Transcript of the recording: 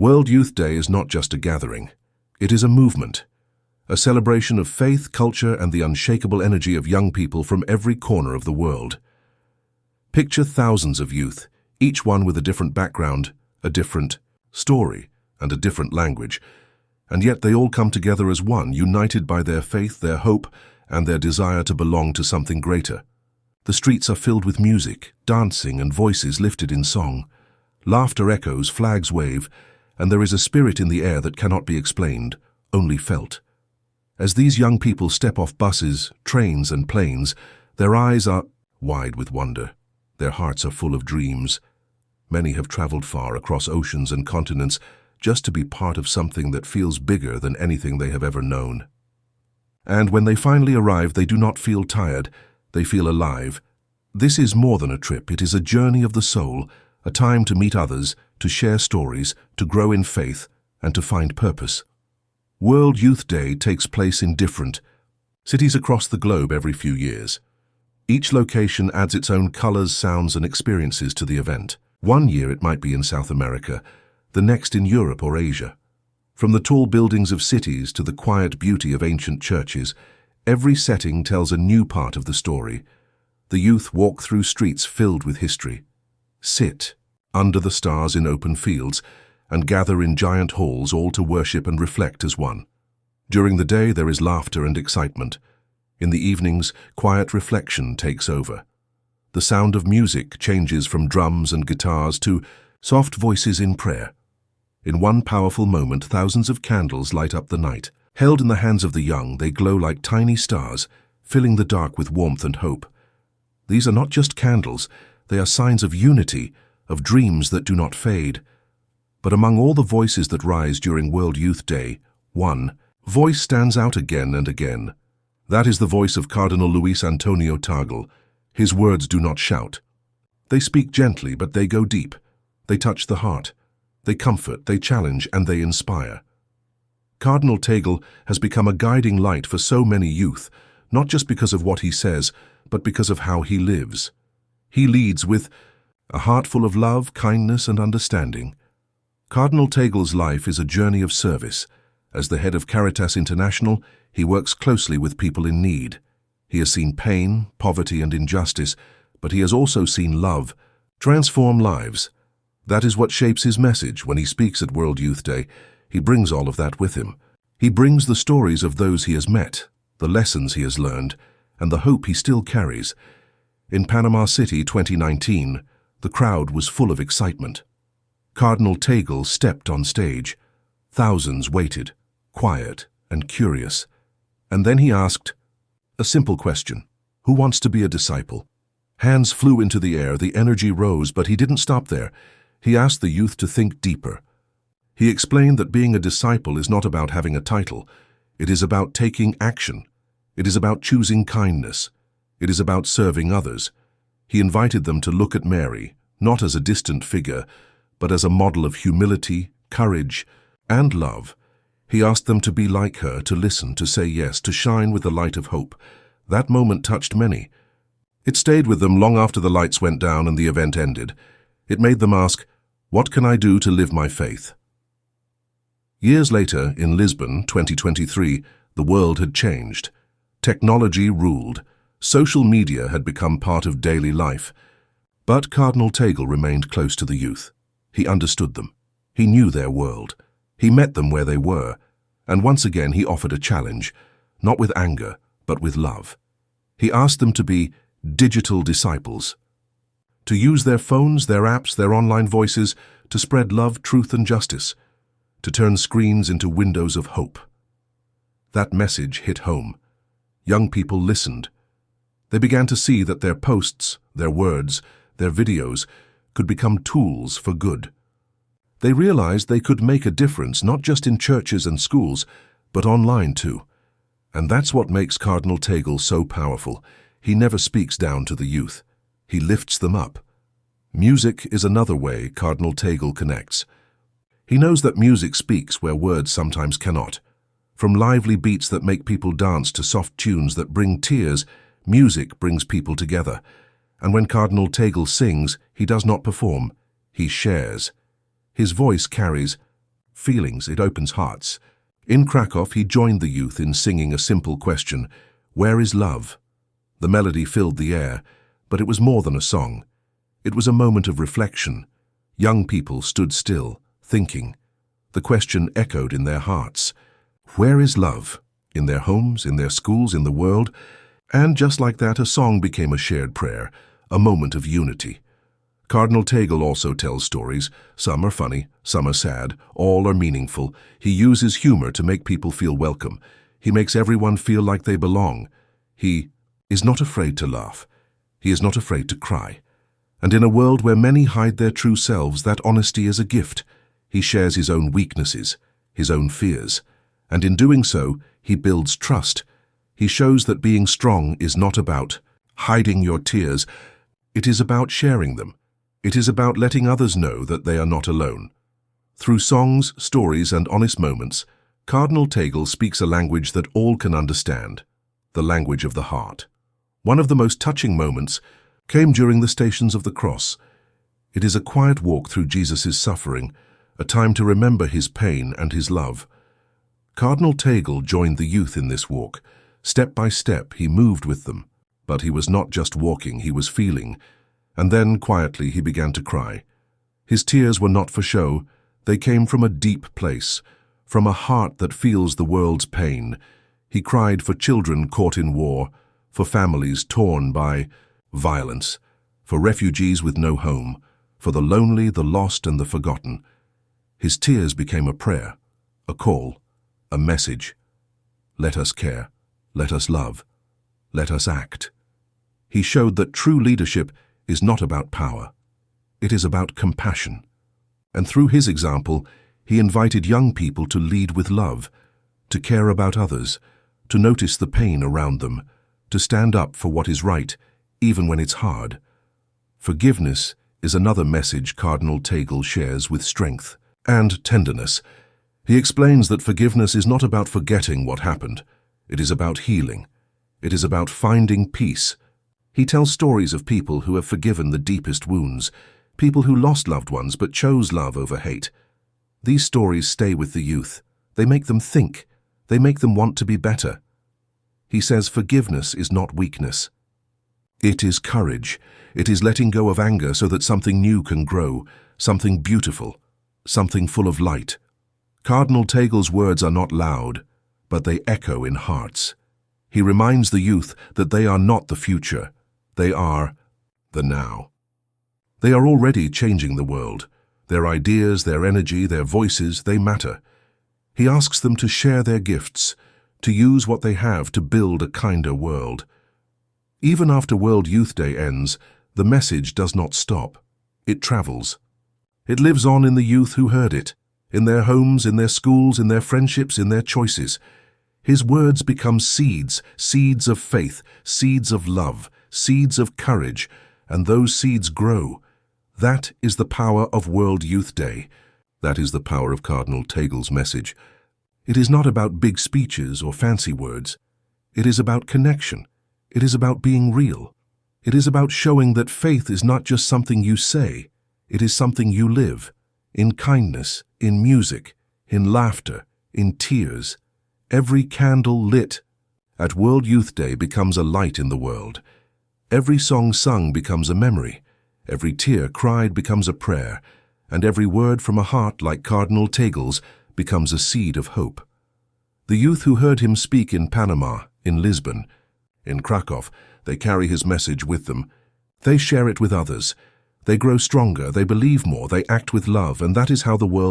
World Youth Day is not just a gathering. It is a movement, a celebration of faith, culture, and the unshakable energy of young people from every corner of the world. Picture thousands of youth, each one with a different background, a different story, and a different language, and yet they all come together as one, united by their faith, their hope, and their desire to belong to something greater. The streets are filled with music, dancing, and voices lifted in song. Laughter echoes, flags wave, and there is a spirit in the air that cannot be explained, only felt. As these young people step off buses, trains, and planes, their eyes are wide with wonder. Their hearts are full of dreams. Many have traveled far across oceans and continents just to be part of something that feels bigger than anything they have ever known. And when they finally arrive, they do not feel tired, they feel alive. This is more than a trip, it is a journey of the soul, a time to meet others, to share stories, to grow in faith, and to find purpose. World Youth Day takes place in different cities across the globe every few years. Each location adds its own colors, sounds, and experiences to the event. One year it might be in South America, the next in Europe or Asia. From the tall buildings of cities to the quiet beauty of ancient churches, every setting tells a new part of the story. The youth walk through streets filled with history, sit under the stars in open fields, and gather in giant halls, all to worship and reflect as one. During the day there is laughter and excitement. In the evenings, quiet reflection takes over. The sound of music changes from drums and guitars to soft voices in prayer. In one powerful moment, thousands of candles light up the night. Held in the hands of the young, they glow like tiny stars, filling the dark with warmth and hope. These are not just candles, they are signs of unity, of dreams that do not fade. But among all the voices that rise during World Youth Day, one voice stands out again and again. That is the voice of Cardinal Luis Antonio Tagle. His words do not shout. They speak gently, but they go deep. They touch the heart. They comfort, they challenge, and they inspire. Cardinal Tagle has become a guiding light for so many youth, not just because of what he says, but because of how he lives. He leads with a heart full of love, kindness, and understanding. Cardinal Tagle's life is a journey of service. As the head of Caritas International, he works closely with people in need. He has seen pain, poverty, and injustice, but he has also seen love transform lives. That is what shapes his message when he speaks at World Youth Day. He brings all of that with him. He brings the stories of those he has met, the lessons he has learned, and the hope he still carries. In Panama City 2019, the crowd was full of excitement. Cardinal Tagle stepped on stage. Thousands waited, quiet and curious. And then he asked a simple question: who wants to be a disciple? Hands flew into the air, the energy rose, but he didn't stop there. He asked the youth to think deeper. He explained that being a disciple is not about having a title. It is about taking action. It is about choosing kindness. It is about serving others. He invited them to look at Mary, not as a distant figure, but as a model of humility, courage, and love. He asked them to be like her, to listen, to say yes, to shine with the light of hope. That moment touched many. It stayed with them long after the lights went down and the event ended. It made them ask, what can I do to live my faith? Years later, in Lisbon, 2023, the world had changed. Technology ruled. Social media had become part of daily life. But Cardinal Tagle remained close to the youth. He understood them. He knew their world. He met them where they were. And once again he offered a challenge, not with anger, but with love. He asked them to be digital disciples, to use their phones, their apps, their online voices to spread love, truth, and justice, to turn screens into windows of hope. That message hit home. Young people listened. They began to see that their posts, their words, their videos could become tools for good. They realized they could make a difference not just in churches and schools, but online too. And that's what makes Cardinal Tagle so powerful. He never speaks down to the youth. He lifts them up. Music is another way Cardinal Tagle connects. He knows that music speaks where words sometimes cannot. From lively beats that make people dance to soft tunes that bring tears, music brings people together. And when Cardinal Tagle sings, he does not perform. He shares. His voice carries feelings, it opens hearts. In Krakow, he joined the youth in singing a simple question, "Where is love?" The melody filled the air, but it was more than a song. It was a moment of reflection. Young people stood still, thinking. The question echoed in their hearts. Where is love? In their homes, in their schools, in the world? And just like that, a song became a shared prayer, a moment of unity. Cardinal Tagle also tells stories. Some are funny, some are sad, all are meaningful. He uses humor to make people feel welcome. He makes everyone feel like they belong. He is not afraid to laugh. He is not afraid to cry. And in a world where many hide their true selves, that honesty is a gift. He shares his own weaknesses, his own fears. And in doing so, he builds trust. He shows that being strong is not about hiding your tears. It is about sharing them. It is about letting others know that they are not alone. Through songs, stories, and honest moments, Cardinal Tagle speaks a language that all can understand, the language of the heart. One of the most touching moments came during the Stations of the Cross. It is a quiet walk through Jesus' suffering, a time to remember his pain and his love. Cardinal Tagle joined the youth in this walk. Step by step, he moved with them. But he was not just walking, he was feeling. And then, quietly, he began to cry. His tears were not for show. They came from a deep place, from a heart that feels the world's pain. He cried for children caught in war, for families torn by violence, for refugees with no home, for the lonely, the lost, and the forgotten. His tears became a prayer, a call, a message. Let us care. Let us love. Let us act. He showed that true leadership is not about power. It is about compassion. And through his example, he invited young people to lead with love, to care about others, to notice the pain around them, to stand up for what is right, even when it's hard. Forgiveness is another message Cardinal Tagle shares with strength and tenderness. He explains that forgiveness is not about forgetting what happened. It is about healing. It is about finding peace. He tells stories of people who have forgiven the deepest wounds, people who lost loved ones but chose love over hate. These stories stay with the youth. They make them think. They make them want to be better. He says forgiveness is not weakness. It is courage. It is letting go of anger so that something new can grow, something beautiful, something full of light. Cardinal Tagle's words are not loud, but they echo in hearts. He reminds the youth that they are not the future. They are the now. They are already changing the world. Their ideas, their energy, their voices, they matter. He asks them to share their gifts, to use what they have to build a kinder world. Even after World Youth Day ends, the message does not stop. It travels. It lives on in the youth who heard it, in their homes, in their schools, in their friendships, in their choices. His words become seeds, seeds of faith, seeds of love, seeds of courage, and those seeds grow. That is the power of World Youth Day. That is the power of Cardinal Tagle's message. It is not about big speeches or fancy words. It is about connection. It is about being real. It is about showing that faith is not just something you say. It is something you live, in kindness, in music, in laughter, in tears. Every candle lit at World Youth Day becomes a light in the world. Every song sung becomes a memory. Every tear cried becomes a prayer. And every word from a heart like Cardinal Tagle's becomes a seed of hope. The youth who heard him speak in Panama, in Lisbon, in Krakow, they carry his message with them. They share it with others. They grow stronger, they believe more, they act with love, and that is how the world